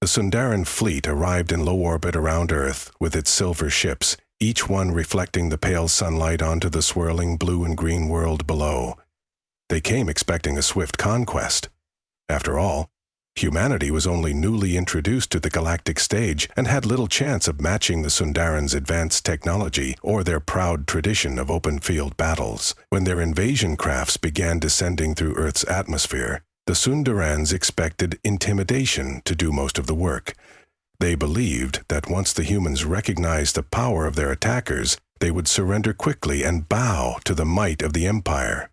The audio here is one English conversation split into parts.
The Sundaran fleet arrived in low orbit around Earth with its silver ships, each one reflecting the pale sunlight onto the swirling blue and green world below. They came expecting a swift conquest. After all, humanity was only newly introduced to the galactic stage and had little chance of matching the Sundarans' advanced technology or their proud tradition of open-field battles. When their invasion crafts began descending through Earth's atmosphere, the Sundarans expected intimidation to do most of the work. They believed that once the humans recognized the power of their attackers, they would surrender quickly and bow to the might of the Empire.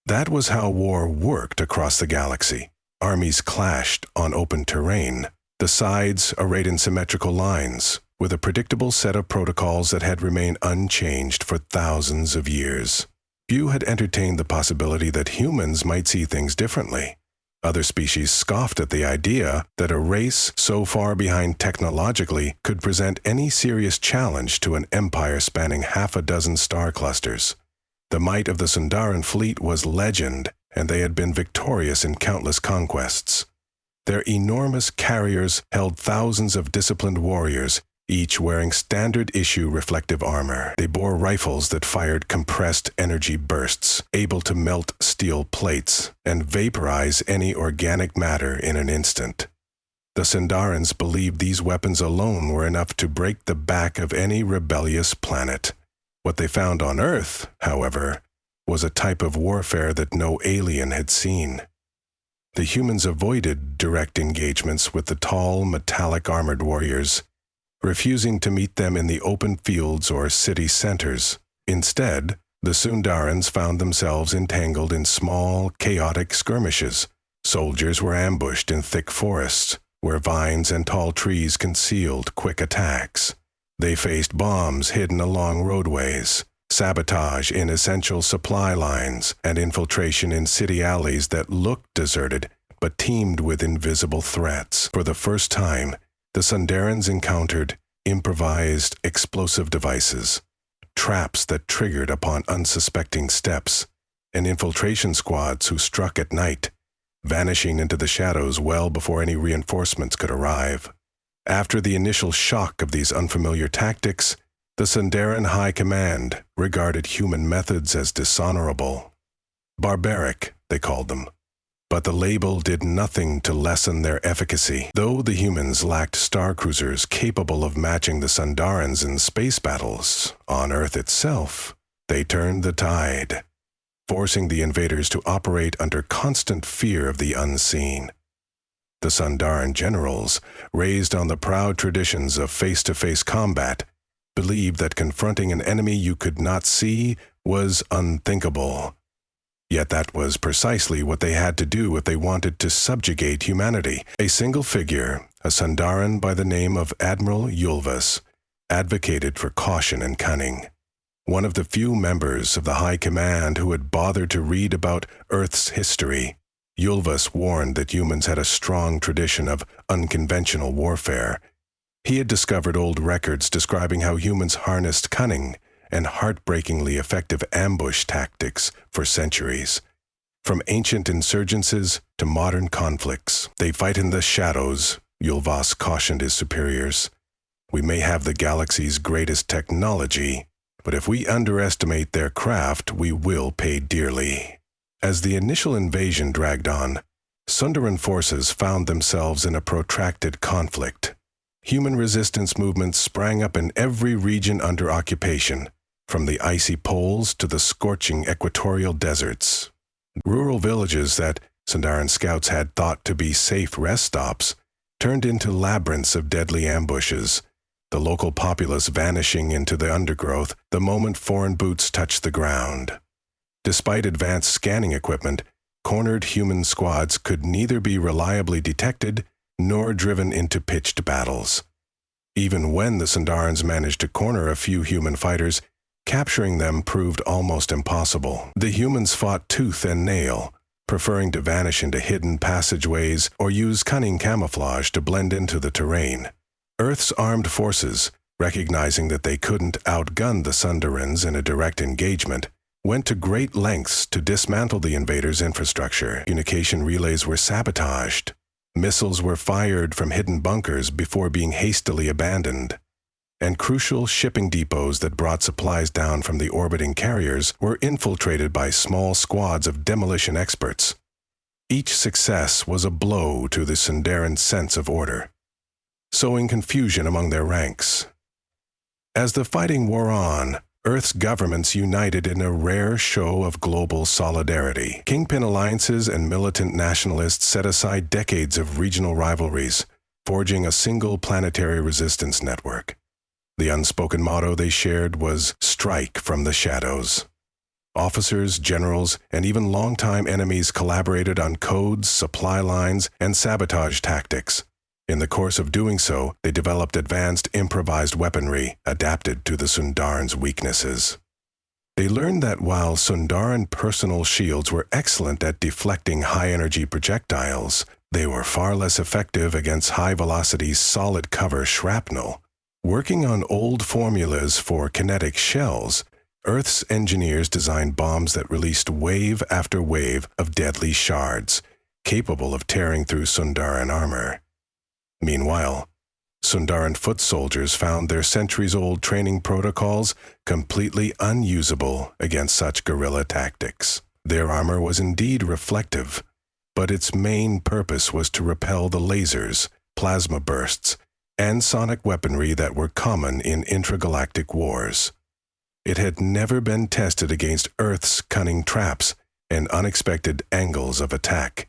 That was how war worked across the galaxy. Armies clashed on open terrain, the sides arrayed in symmetrical lines, with a predictable set of protocols that had remained unchanged for thousands of years. Few had entertained the possibility that humans might see things differently. Other species scoffed at the idea that a race so far behind technologically could present any serious challenge to an empire spanning half a dozen star clusters. The might of the Sundaran fleet was legend, and they had been victorious in countless conquests. Their enormous carriers held thousands of disciplined warriors, each wearing standard-issue reflective armor. They bore rifles that fired compressed energy bursts, able to melt steel plates and vaporize any organic matter in an instant. The Sundarans believed these weapons alone were enough to break the back of any rebellious planet. What they found on Earth, however, was a type of warfare that no alien had seen. The humans avoided direct engagements with the tall, metallic armored warriors, refusing to meet them in the open fields or city centers. Instead, the Sundarans found themselves entangled in small, chaotic skirmishes. Soldiers were ambushed in thick forests, where vines and tall trees concealed quick attacks. They faced bombs hidden along roadways, sabotage in essential supply lines, and infiltration in city alleys that looked deserted but teemed with invisible threats. For the first time, the Sundarans encountered improvised explosive devices, traps that triggered upon unsuspecting steps, and infiltration squads who struck at night, vanishing into the shadows well before any reinforcements could arrive. After the initial shock of these unfamiliar tactics, the Sundaran High Command regarded human methods as dishonorable. Barbaric, they called them. But the label did nothing to lessen their efficacy. Though the humans lacked star cruisers capable of matching the Sundarans in space battles on Earth itself, they turned the tide, forcing the invaders to operate under constant fear of the unseen. The Sundaran generals, raised on the proud traditions of face-to-face combat, believed that confronting an enemy you could not see was unthinkable. Yet that was precisely what they had to do if they wanted to subjugate humanity. A single figure, a Sundaran by the name of Admiral Yulvas, advocated for caution and cunning. One of the few members of the High Command who had bothered to read about Earth's history, Yulvas warned that humans had a strong tradition of unconventional warfare. He had discovered old records describing how humans harnessed cunning and heartbreakingly effective ambush tactics for centuries. From ancient insurgencies to modern conflicts, they fight in the shadows, Yulvas cautioned his superiors. We may have the galaxy's greatest technology, but if we underestimate their craft, we will pay dearly. As the initial invasion dragged on, Sundaran forces found themselves in a protracted conflict. Human resistance movements sprang up in every region under occupation, from the icy poles to the scorching equatorial deserts. Rural villages that Sundaran scouts had thought to be safe rest stops turned into labyrinths of deadly ambushes, the local populace vanishing into the undergrowth the moment foreign boots touched the ground. Despite advanced scanning equipment, cornered human squads could neither be reliably detected nor driven into pitched battles. Even when the Sundarans managed to corner a few human fighters, capturing them proved almost impossible. The humans fought tooth and nail, preferring to vanish into hidden passageways or use cunning camouflage to blend into the terrain. Earth's armed forces, recognizing that they couldn't outgun the Sundarans in a direct engagement, went to great lengths to dismantle the invaders' infrastructure. Communication relays were sabotaged. Missiles were fired from hidden bunkers before being hastily abandoned, and crucial shipping depots that brought supplies down from the orbiting carriers were infiltrated by small squads of demolition experts. Each success was a blow to the Sundaran sense of order, sowing confusion among their ranks. As the fighting wore on, Earth's governments united in a rare show of global solidarity. Kingpin alliances and militant nationalists set aside decades of regional rivalries, forging a single planetary resistance network. The unspoken motto they shared was "Strike from the shadows." Officers, generals, and even longtime enemies collaborated on codes, supply lines, and sabotage tactics. In the course of doing so, they developed advanced improvised weaponry adapted to the Sundaran's weaknesses. They learned that while Sundaran personal shields were excellent at deflecting high-energy projectiles, they were far less effective against high-velocity solid cover shrapnel. Working on old formulas for kinetic shells, Earth's engineers designed bombs that released wave after wave of deadly shards, capable of tearing through Sundaran armor. Meanwhile, Sundaran foot soldiers found their centuries-old training protocols completely unusable against such guerrilla tactics. Their armor was indeed reflective, but its main purpose was to repel the lasers, plasma bursts, and sonic weaponry that were common in intragalactic wars. It had never been tested against Earth's cunning traps and unexpected angles of attack.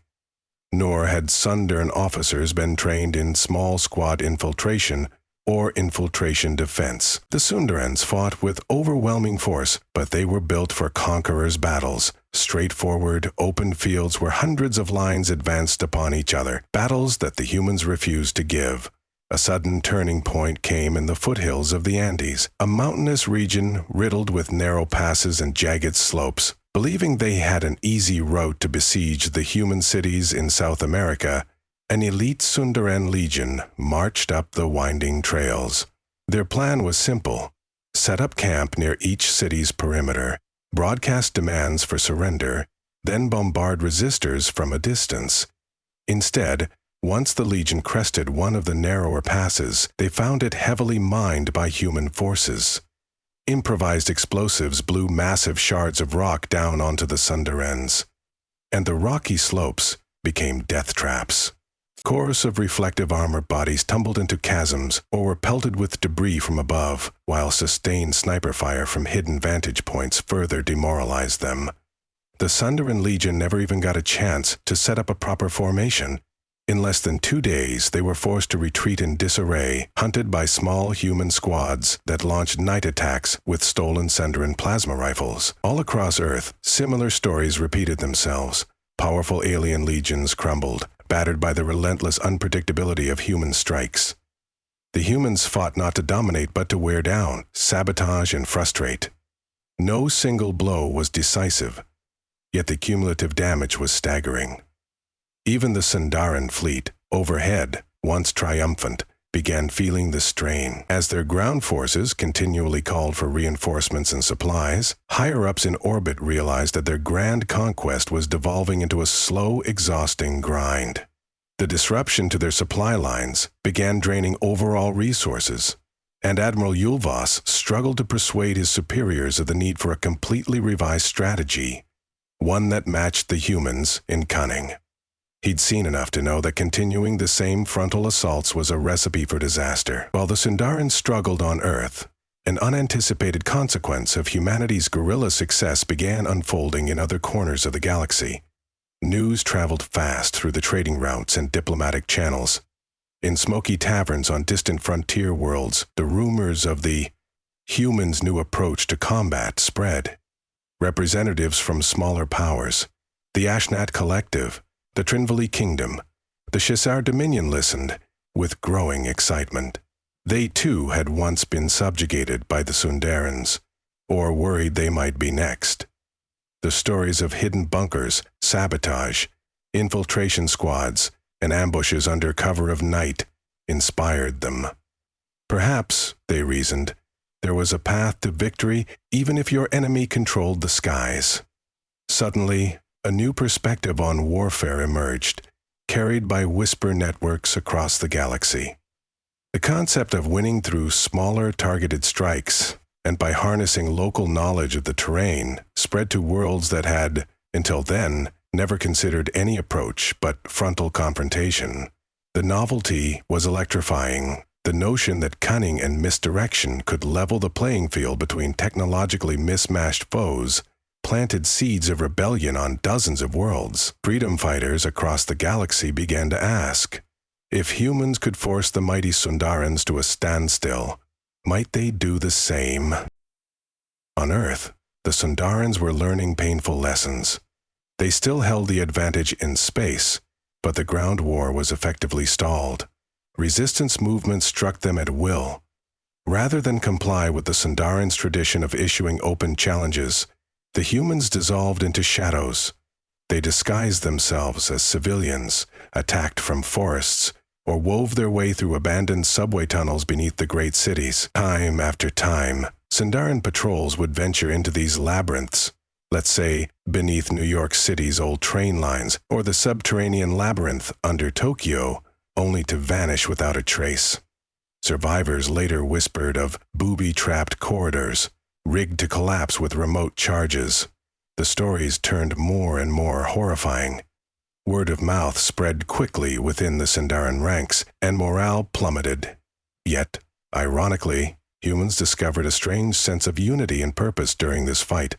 Nor had Sundaran officers been trained in small squad infiltration or infiltration defense. The Sundarans fought with overwhelming force, but they were built for conquerors' battles, straightforward, open fields where hundreds of lines advanced upon each other, battles that the humans refused to give. A sudden turning point came in the foothills of the Andes, a mountainous region riddled with narrow passes and jagged slopes. Believing they had an easy route to besiege the human cities in South America, an elite Sundaran legion marched up the winding trails. Their plan was simple: set up camp near each city's perimeter, broadcast demands for surrender, then bombard resistors from a distance. Instead, once the legion crested one of the narrower passes, they found it heavily mined by human forces. Improvised explosives blew massive shards of rock down onto the Sundarans, and the rocky slopes became death traps. Cores of reflective armor bodies tumbled into chasms or were pelted with debris from above, while sustained sniper fire from hidden vantage points further demoralized them. The Sundaran Legion never even got a chance to set up a proper formation. In less than 2 days, they were forced to retreat in disarray, hunted by small human squads that launched night attacks with stolen Sundaran plasma rifles. All across Earth, similar stories repeated themselves. Powerful alien legions crumbled, battered by the relentless unpredictability of human strikes. The humans fought not to dominate but to wear down, sabotage, and frustrate. No single blow was decisive, yet the cumulative damage was staggering. Even the Sundaran fleet, overhead, once triumphant, began feeling the strain. As their ground forces continually called for reinforcements and supplies, higher-ups in orbit realized that their grand conquest was devolving into a slow, exhausting grind. The disruption to their supply lines began draining overall resources, and Admiral Yulvas struggled to persuade his superiors of the need for a completely revised strategy, one that matched the humans in cunning. He'd seen enough to know that continuing the same frontal assaults was a recipe for disaster. While the Sundarans struggled on Earth, an unanticipated consequence of humanity's guerrilla success began unfolding in other corners of the galaxy. News traveled fast through the trading routes and diplomatic channels. In smoky taverns on distant frontier worlds, the rumors of the humans' new approach to combat spread. Representatives from smaller powers, the Ashnat Collective, the Trinvali Kingdom, the Shisar Dominion listened with growing excitement. They too had once been subjugated by the Sundarans, or worried they might be next. The stories of hidden bunkers, sabotage, infiltration squads, and ambushes under cover of night inspired them. Perhaps, they reasoned, there was a path to victory even if your enemy controlled the skies. Suddenly, a new perspective on warfare emerged. carried by whisper networks across the galaxy. The concept of winning through smaller targeted strikes and by harnessing local knowledge of the terrain spread to worlds that had, until then, never considered any approach but frontal confrontation. The novelty was electrifying. The notion that cunning and misdirection could level the playing field between technologically mismatched foes planted seeds of rebellion on dozens of worlds. Freedom fighters across the galaxy began to ask, if humans could force the mighty Sundarans to a standstill, might they do the same? On Earth, the Sundarans were learning painful lessons. They still held the advantage in space, but the ground war was effectively stalled. Resistance movements struck them at will. Rather than comply with the Sundarans' tradition of issuing open challenges, the humans dissolved into shadows. They disguised themselves as civilians, attacked from forests, or wove their way through abandoned subway tunnels beneath the great cities. Time after time, Sundaran patrols would venture into these labyrinths, let's say beneath New York City's old train lines, or the subterranean labyrinth under Tokyo, only to vanish without a trace. Survivors later whispered of booby-trapped corridors, rigged to collapse with remote charges. The stories turned more and more horrifying. Word of mouth spread quickly within the Sundaran ranks, and morale plummeted. Yet, ironically, humans discovered a strange sense of unity and purpose during this fight.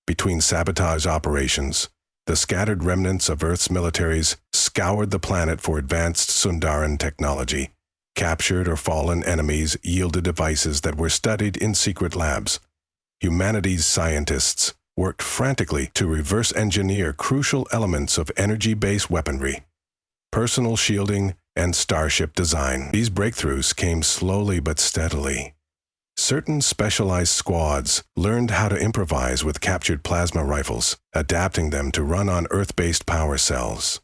Between sabotage operations, the scattered remnants of Earth's militaries scoured the planet for advanced Sundaran technology. Captured or fallen enemies yielded devices that were studied in secret labs. Humanity's scientists worked frantically to reverse engineer crucial elements of energy-based weaponry, personal shielding, and starship design. These breakthroughs came slowly but steadily. Certain specialized squads learned how to improvise with captured plasma rifles, adapting them to run on Earth-based power cells.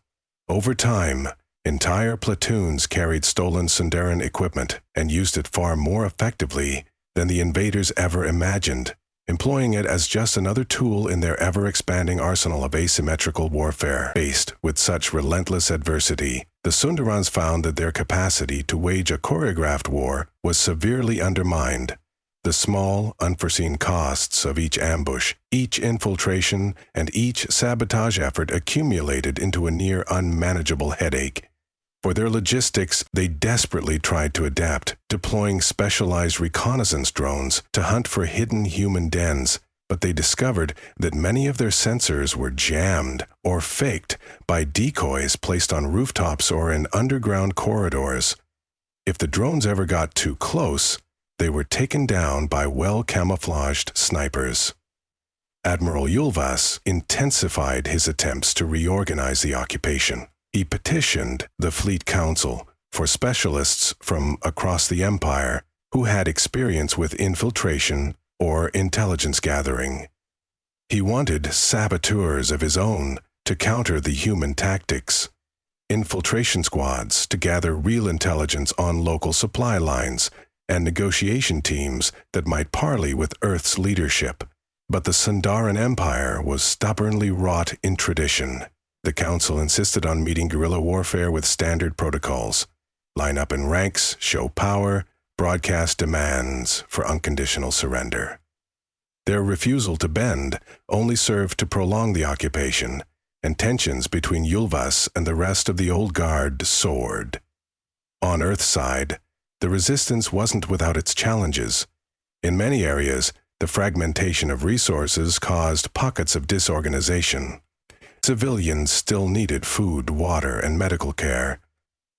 Over time, entire platoons carried stolen Sundaran equipment and used it far more effectively than the invaders ever imagined, employing it as just another tool in their ever-expanding arsenal of asymmetrical warfare. Faced with such relentless adversity, the Sundarans found that their capacity to wage a choreographed war was severely undermined. The small, unforeseen costs of each ambush, each infiltration, and each sabotage effort accumulated into a near unmanageable headache. For their logistics, they desperately tried to adapt, deploying specialized reconnaissance drones to hunt for hidden human dens, but they discovered that many of their sensors were jammed or faked by decoys placed on rooftops or in underground corridors. If the drones ever got too close, they were taken down by well-camouflaged snipers. Admiral Yulvas intensified his attempts to reorganize the occupation. He petitioned the Fleet Council for specialists from across the Empire who had experience with infiltration or intelligence gathering. He wanted saboteurs of his own to counter the human tactics, infiltration squads to gather real intelligence on local supply lines, and negotiation teams that might parley with Earth's leadership. But the Sundaran Empire was stubbornly wrought in tradition. The Council insisted on meeting guerrilla warfare with standard protocols. Line up in ranks, show power, broadcast demands for unconditional surrender. Their refusal to bend only served to prolong the occupation, and tensions between Yulvas and the rest of the old guard soared. On Earth's side, the resistance wasn't without its challenges. In many areas, the fragmentation of resources caused pockets of disorganization. Civilians still needed food, water, and medical care,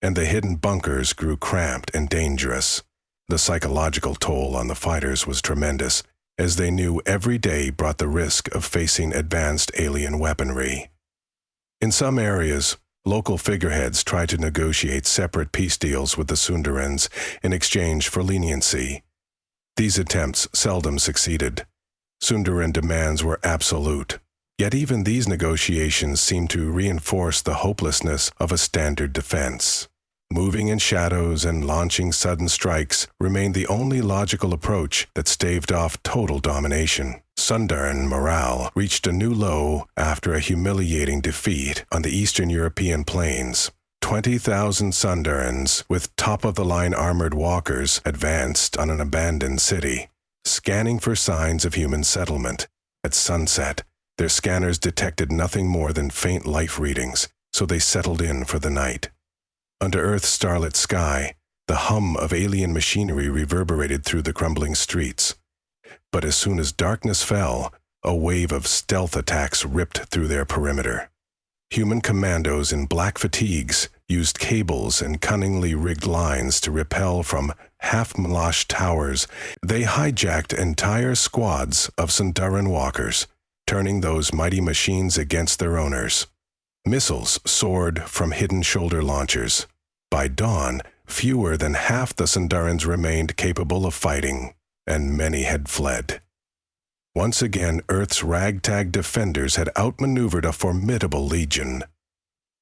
and the hidden bunkers grew cramped and dangerous. The psychological toll on the fighters was tremendous, as they knew every day brought the risk of facing advanced alien weaponry. In some areas, local figureheads tried to negotiate separate peace deals with the Sundarans in exchange for leniency. These attempts seldom succeeded. Sundaran demands were absolute, yet even these negotiations seemed to reinforce the hopelessness of a standard defense. Moving in shadows and launching sudden strikes remained the only logical approach that staved off total domination. Sundaran morale reached a new low after a humiliating defeat on the Eastern European plains. 20,000 Sundarans, with top-of-the-line armored walkers, advanced on an abandoned city, scanning for signs of human settlement. At sunset, their scanners detected nothing more than faint life readings, so they settled in for the night. Under Earth's starlit sky, the hum of alien machinery reverberated through the crumbling streets. But as soon as darkness fell, a wave of stealth attacks ripped through their perimeter. Human commandos in black fatigues used cables and cunningly rigged lines to repel from half-melashed towers. They hijacked entire squads of Sundaran walkers, turning those mighty machines against their owners. Missiles soared from hidden shoulder launchers. By dawn, fewer than half the Sundarans remained capable of fighting, and many had fled. Once again, Earth's ragtag defenders had outmaneuvered a formidable legion.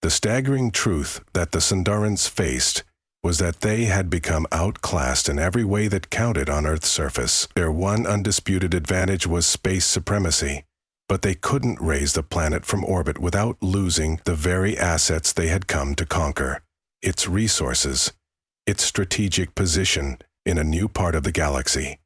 The staggering truth that the Sundarans faced was that they had become outclassed in every way that counted on Earth's surface. Their one undisputed advantage was space supremacy, but they couldn't raise the planet from orbit without losing the very assets they had come to conquer: its resources, its strategic position in a new part of the galaxy.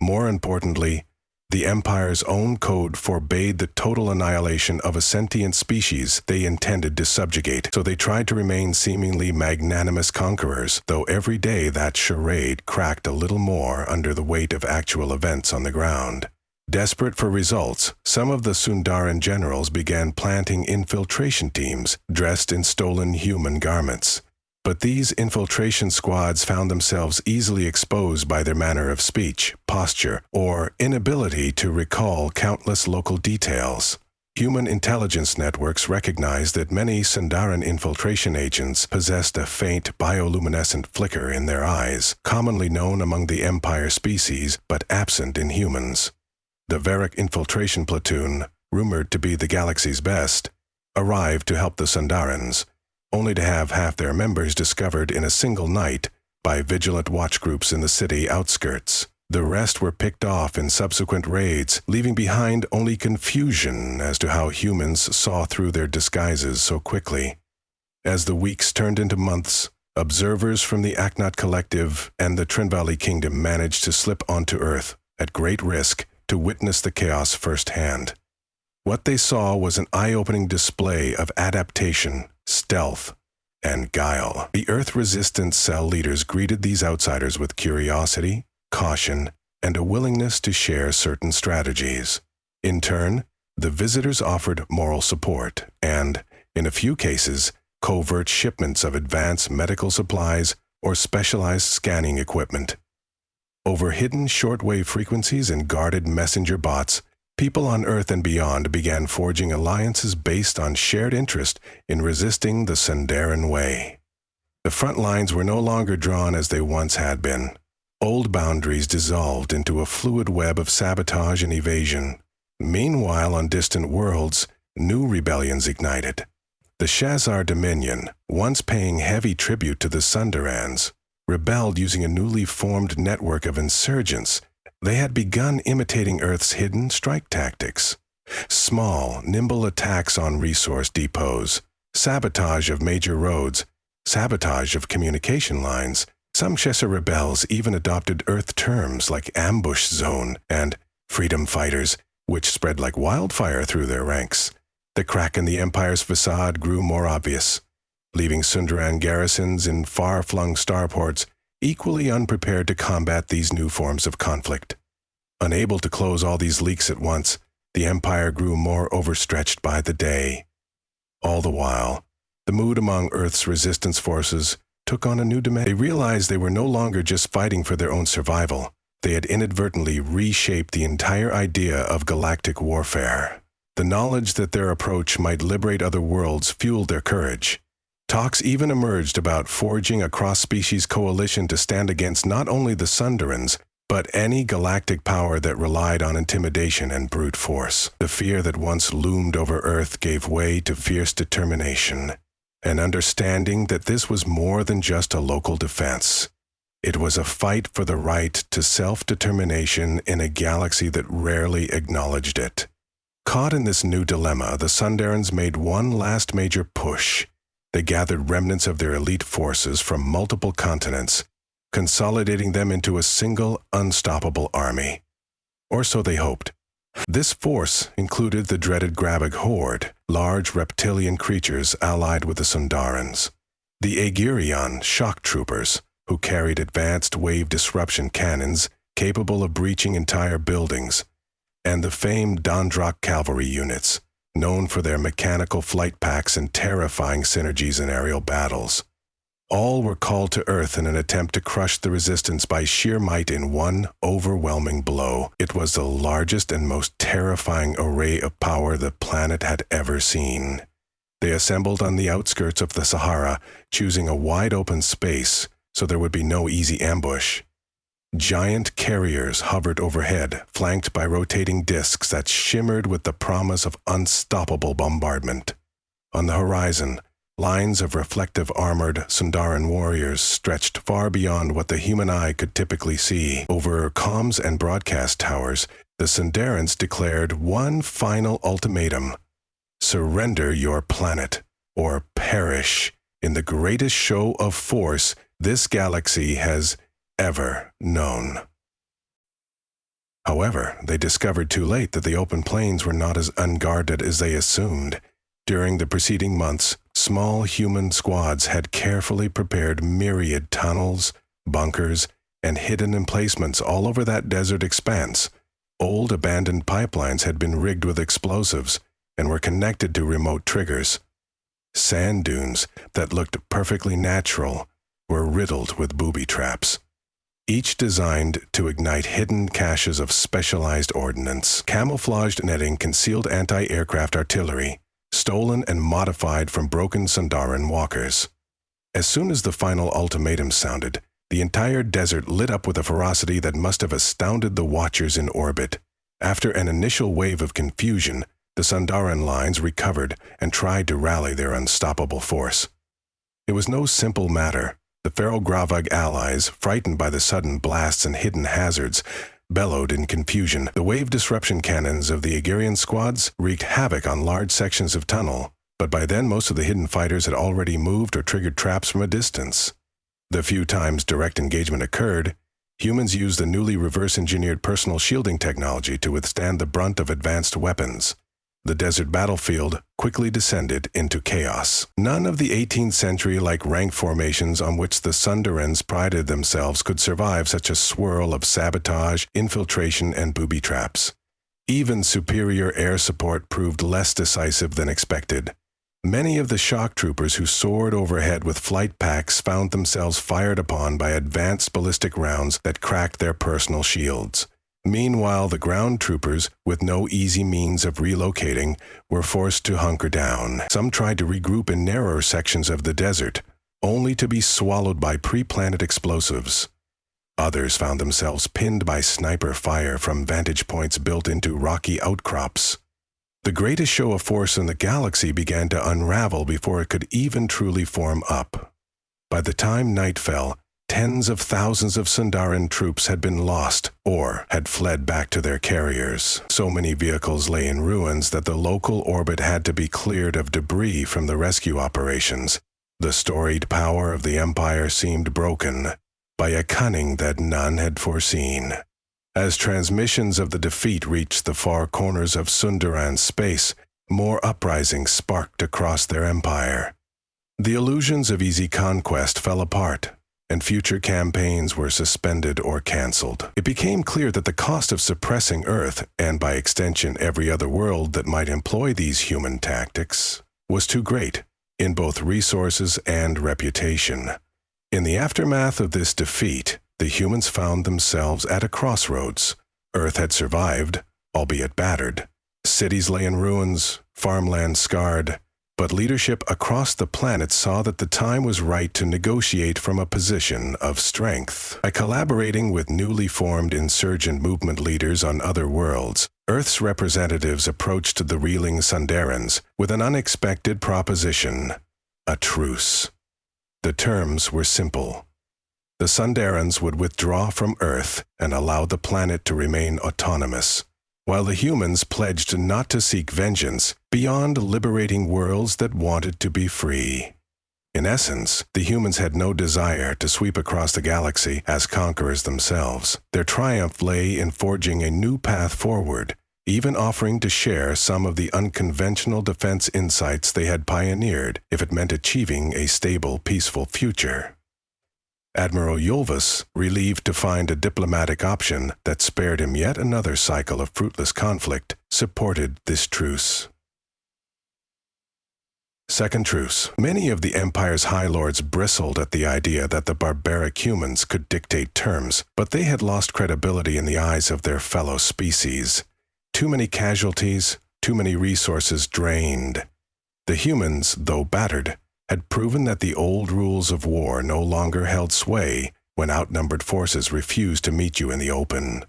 More importantly, the Empire's own code forbade the total annihilation of a sentient species they intended to subjugate, so they tried to remain seemingly magnanimous conquerors, though every day that charade cracked a little more under the weight of actual events on the ground. Desperate for results, some of the Sundaran generals began planting infiltration teams dressed in stolen human garments. But these infiltration squads found themselves easily exposed by their manner of speech, posture, or inability to recall countless local details. Human intelligence networks recognized that many Sundaran infiltration agents possessed a faint bioluminescent flicker in their eyes, commonly known among the Empire species but absent in humans. The Varick infiltration platoon, rumored to be the galaxy's best, arrived to help the Sundarans, only to have half their members discovered in a single night by vigilant watch groups in the city outskirts. The rest were picked off in subsequent raids, leaving behind only confusion as to how humans saw through their disguises so quickly. As the weeks turned into months, observers from the Aknat Collective and the Trinvali Kingdom managed to slip onto Earth, at great risk, to witness the chaos firsthand. What they saw was an eye-opening display of adaptation, stealth, and guile. The Earth-resistant cell leaders greeted these outsiders with curiosity, caution, and a willingness to share certain strategies. In turn, the visitors offered moral support and, in a few cases, covert shipments of advanced medical supplies or specialized scanning equipment. Over hidden shortwave frequencies and guarded messenger bots, people on Earth and beyond began forging alliances based on shared interest in resisting the Sundaran way. The front lines were no longer drawn as they once had been. Old boundaries dissolved into a fluid web of sabotage and evasion. Meanwhile, on distant worlds, new rebellions ignited. The Shazar Dominion, once paying heavy tribute to the Sundarans, rebelled using a newly formed network of insurgents. They had begun imitating Earth's hidden strike tactics. Small, nimble attacks on resource depots, sabotage of major roads, sabotage of communication lines. Some Shazar rebels even adopted Earth terms like ambush zone and freedom fighters, which spread like wildfire through their ranks. The crack in the Empire's facade grew more obvious, leaving Sundaran garrisons in far-flung starports equally unprepared to combat these new forms of conflict. Unable to close all these leaks at once, the Empire grew more overstretched by the day. All the while, the mood among Earth's resistance forces took on a new dimension. They realized they were no longer just fighting for their own survival. They had inadvertently reshaped the entire idea of galactic warfare. The knowledge that their approach might liberate other worlds fueled their courage. Talks even emerged about forging a cross-species coalition to stand against not only the Sundarans, but any galactic power that relied on intimidation and brute force. The fear that once loomed over Earth gave way to fierce determination, an understanding that this was more than just a local defense. It was a fight for the right to self-determination in a galaxy that rarely acknowledged it. Caught in this new dilemma, the Sundarans made one last major push. They gathered remnants of their elite forces from multiple continents, consolidating them into a single, unstoppable army. Or so they hoped. This force included the dreaded Grabig horde, large reptilian creatures allied with the Sundarans, the Aegirion shock troopers, who carried advanced wave disruption cannons capable of breaching entire buildings, and the famed Dondrak cavalry units, known for their mechanical flight packs and terrifying synergies in aerial battles. All were called to Earth in an attempt to crush the resistance by sheer might in one overwhelming blow. It was the largest and most terrifying array of power the planet had ever seen. They assembled on the outskirts of the Sahara, choosing a wide-open space so there would be no easy ambush. Giant carriers hovered overhead, flanked by rotating discs that shimmered with the promise of unstoppable bombardment. On the horizon, lines of reflective armored Sundaran warriors stretched far beyond what the human eye could typically see. Over comms and broadcast towers, the Sundarans declared one final ultimatum: surrender your planet, or perish in the greatest show of force this galaxy has ever known. However, they discovered too late that the open plains were not as unguarded as they assumed. During the preceding months, small human squads had carefully prepared myriad tunnels, bunkers, and hidden emplacements all over that desert expanse. Old abandoned pipelines had been rigged with explosives and were connected to remote triggers. Sand dunes that looked perfectly natural were riddled with booby traps, each designed to ignite hidden caches of specialized ordnance. Camouflaged netting concealed anti-aircraft artillery, stolen and modified from broken Sundaran walkers. As soon as the final ultimatum sounded, the entire desert lit up with a ferocity that must have astounded the watchers in orbit. After an initial wave of confusion, the Sundaran lines recovered and tried to rally their unstoppable force. It was no simple matter. The Pharaoh-Gravag allies, frightened by the sudden blasts and hidden hazards, bellowed in confusion. The wave disruption cannons of the Aegirian squads wreaked havoc on large sections of tunnel, but by then most of the hidden fighters had already moved or triggered traps from a distance. The few times direct engagement occurred, humans used the newly reverse-engineered personal shielding technology to withstand the brunt of advanced weapons. The desert battlefield quickly descended into chaos. None of the 18th century-like rank formations on which the Sundarans prided themselves could survive such a swirl of sabotage, infiltration, and booby traps. Even superior air support proved less decisive than expected. Many of the shock troopers who soared overhead with flight packs found themselves fired upon by advanced ballistic rounds that cracked their personal shields. Meanwhile, the ground troopers, with no easy means of relocating, were forced to hunker down. Some tried to regroup in narrower sections of the desert, only to be swallowed by pre-planted explosives. Others found themselves pinned by sniper fire from vantage points built into rocky outcrops. The greatest show of force in the galaxy began to unravel before it could even truly form up. By the time night fell, tens of thousands of Sundaran troops had been lost or had fled back to their carriers. So many vehicles lay in ruins that the local orbit had to be cleared of debris from the rescue operations. The storied power of the Empire seemed broken by a cunning that none had foreseen. As transmissions of the defeat reached the far corners of Sundaran space, more uprisings sparked across their empire. The illusions of easy conquest fell apart, and future campaigns were suspended or cancelled. It became clear that the cost of suppressing Earth, and by extension every other world that might employ these human tactics, was too great, in both resources and reputation. In the aftermath of this defeat, the humans found themselves at a crossroads. Earth had survived, albeit battered. Cities lay in ruins, farmland scarred, but leadership across the planet saw that the time was right to negotiate from a position of strength. By collaborating with newly formed insurgent movement leaders on other worlds, Earth's representatives approached the reeling Sundarans with an unexpected proposition: a truce. The terms were simple. The Sundarans would withdraw from Earth and allow the planet to remain autonomous, while the humans pledged not to seek vengeance beyond liberating worlds that wanted to be free. In essence, the humans had no desire to sweep across the galaxy as conquerors themselves. Their triumph lay in forging a new path forward, even offering to share some of the unconventional defense insights they had pioneered if it meant achieving a stable, peaceful future. Admiral Yulvus, relieved to find a diplomatic option that spared him yet another cycle of fruitless conflict, supported this truce. Second truce. Many of the Empire's High Lords bristled at the idea that the barbaric humans could dictate terms, but they had lost credibility in the eyes of their fellow species. Too many casualties, too many resources drained. The humans, though battered, had proven that the old rules of war no longer held sway when outnumbered forces refused to meet you in the open.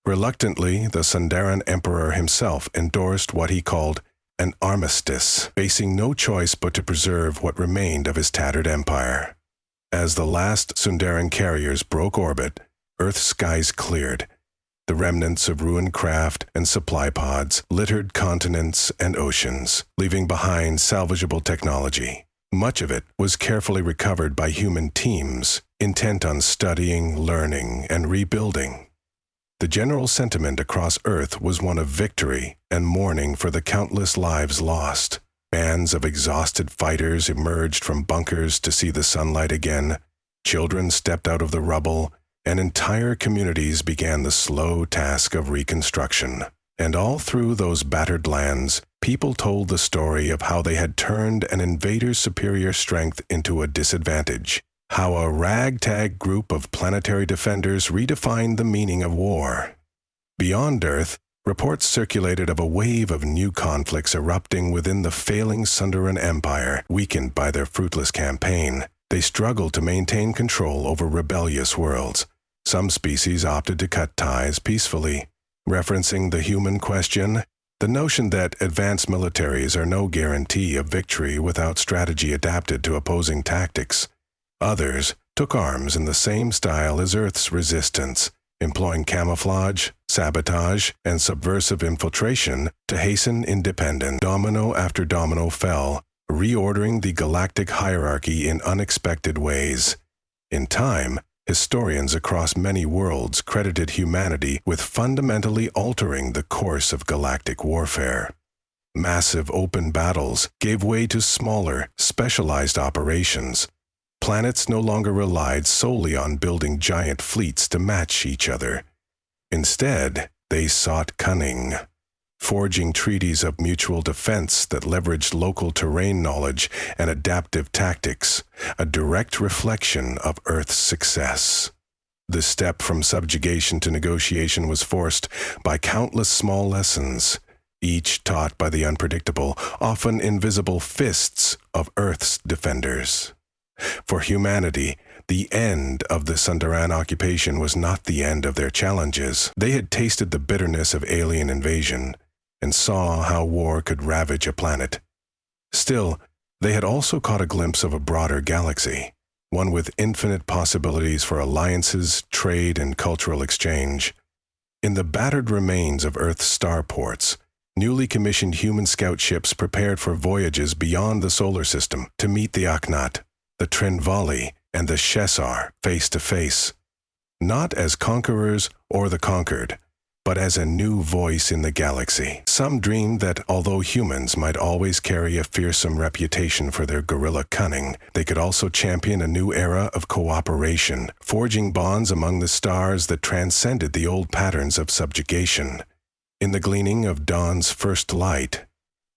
Reluctantly, the Sundaran Emperor himself endorsed what he called an armistice, facing no choice but to preserve what remained of his tattered empire. As the last Sundaran carriers broke orbit, Earth's skies cleared. The remnants of ruined craft and supply pods littered continents and oceans, leaving behind salvageable technology. Much of it was carefully recovered by human teams, intent on studying, learning, and rebuilding. The general sentiment across Earth was one of victory and mourning for the countless lives lost. Bands of exhausted fighters emerged from bunkers to see the sunlight again. Children stepped out of the rubble, and entire communities began the slow task of reconstruction. And all through those battered lands, people told the story of how they had turned an invader's superior strength into a disadvantage, how a ragtag group of planetary defenders redefined the meaning of war. Beyond Earth, reports circulated of a wave of new conflicts erupting within the failing Sundaran Empire, weakened by their fruitless campaign. They struggled to maintain control over rebellious worlds. Some species opted to cut ties peacefully. Referencing the human question, the notion that advanced militaries are no guarantee of victory without strategy adapted to opposing tactics. Others took arms in the same style as Earth's resistance, employing camouflage, sabotage, and subversive infiltration to hasten independence. Domino after domino fell, reordering the galactic hierarchy in unexpected ways. In time, historians across many worlds credited humanity with fundamentally altering the course of galactic warfare. Massive open battles gave way to smaller, specialized operations. Planets no longer relied solely on building giant fleets to match each other. Instead, they sought cunning, forging treaties of mutual defense that leveraged local terrain knowledge and adaptive tactics, a direct reflection of Earth's success. The step from subjugation to negotiation was forced by countless small lessons, each taught by the unpredictable, often invisible fists of Earth's defenders. For humanity, the end of the Sundaran occupation was not the end of their challenges. They had tasted the bitterness of alien invasion and saw how war could ravage a planet. Still, they had also caught a glimpse of a broader galaxy, one with infinite possibilities for alliances, trade, and cultural exchange. In the battered remains of Earth's starports, newly commissioned human scout ships prepared for voyages beyond the solar system to meet the Akhnat, the Trinvali, and the Shesar face to face, not as conquerors or the conquered, but as a new voice in the galaxy. Some dreamed that although humans might always carry a fearsome reputation for their guerrilla cunning, they could also champion a new era of cooperation, forging bonds among the stars that transcended the old patterns of subjugation. In the gleaming of dawn's first light,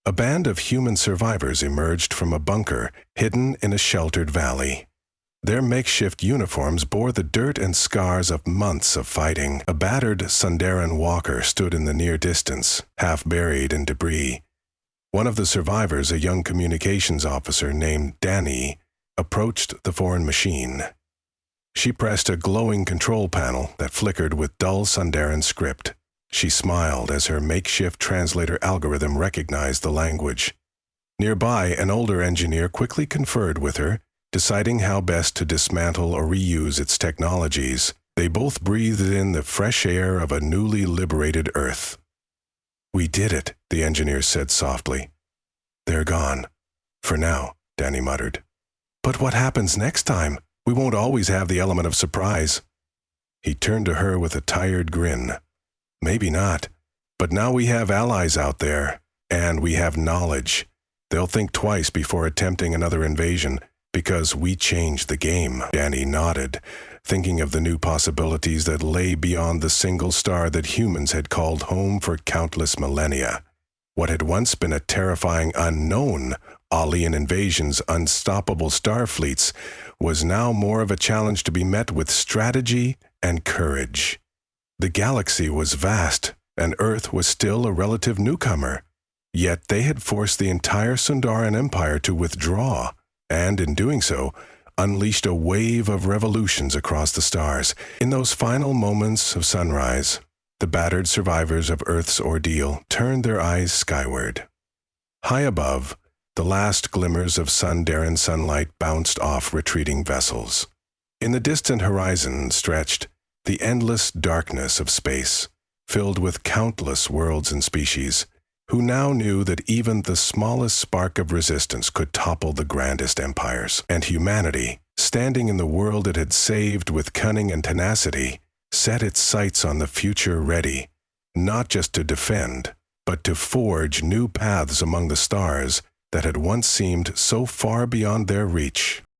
a band of human survivors emerged from a bunker hidden in a sheltered valley. Their makeshift uniforms bore the dirt and scars of months of fighting. A battered Sundaran walker stood in the near distance, half buried in debris. One of the survivors, a young communications officer named Danny, approached the foreign machine. She pressed a glowing control panel that flickered with dull Sundaran script. She smiled as her makeshift translator algorithm recognized the language. Nearby, an older engineer quickly conferred with her, deciding how best to dismantle or reuse its technologies. They both breathed in the fresh air of a newly liberated Earth. "We did it," the engineer said softly. "They're gone. For now," Danny muttered. But what happens next time? We won't always have the element of surprise. He turned to her with a tired grin. Maybe not, but now we have allies out there, and we have knowledge. They'll think twice before attempting another invasion, because we changed the game. Danny nodded, thinking of the new possibilities that lay beyond the single star that humans had called home for countless millennia. What had once been a terrifying unknown, alien invasions, unstoppable star fleets, was now more of a challenge to be met with strategy and courage. The galaxy was vast, and Earth was still a relative newcomer. Yet they had forced the entire Sundaran Empire to withdraw, and in doing so, unleashed a wave of revolutions across the stars. In those final moments of sunrise, the battered survivors of Earth's ordeal turned their eyes skyward. High above, the last glimmers of Sundaran sunlight bounced off retreating vessels. In the distant horizon stretched the endless darkness of space, filled with countless worlds and species, who now knew that even the smallest spark of resistance could topple the grandest empires. And humanity, standing in the world it had saved with cunning and tenacity, set its sights on the future, ready, not just to defend, but to forge new paths among the stars that had once seemed so far beyond their reach.